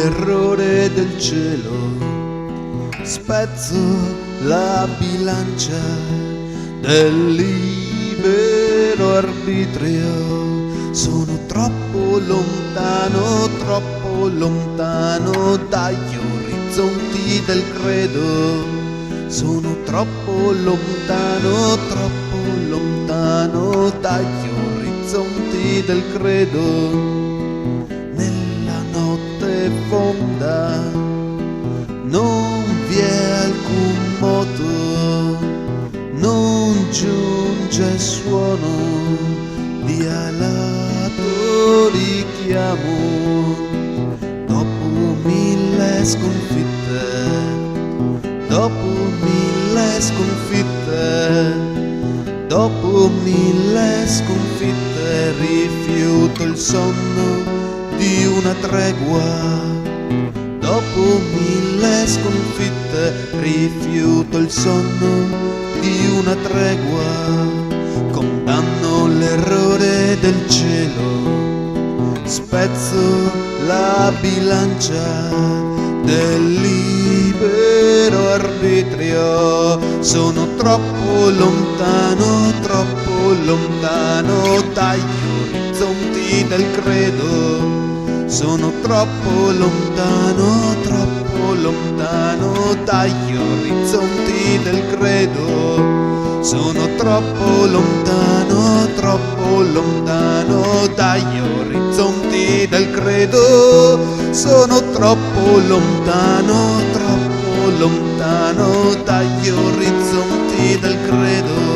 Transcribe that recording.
l'errore del cielo, spezzo la bilancia del libero arbitrio. Sono troppo lontano dagli orizzonti del credo. Sono troppo lontano dagli orizzonti del credo. Nella notte fonda non vi è alcun moto, non giunge suono di alato richiamo. Dopo 1000 sconfitte, dopo 1000 sconfitte, dopo 1000 sconfitte, rifiuto il sonno di una tregua. Dopo 1000 sconfitte, rifiuto il sonno di una tregua. Condanno l'errore del cielo, spezzo la bilancia del libero arbitrio. Sono troppo lontano dagli orizzonti del credo. Sono troppo lontano dagli orizzonti del credo. Sono troppo lontano dagli orizzonti del credo. Sono troppo lontano dagli orizzonti del credo.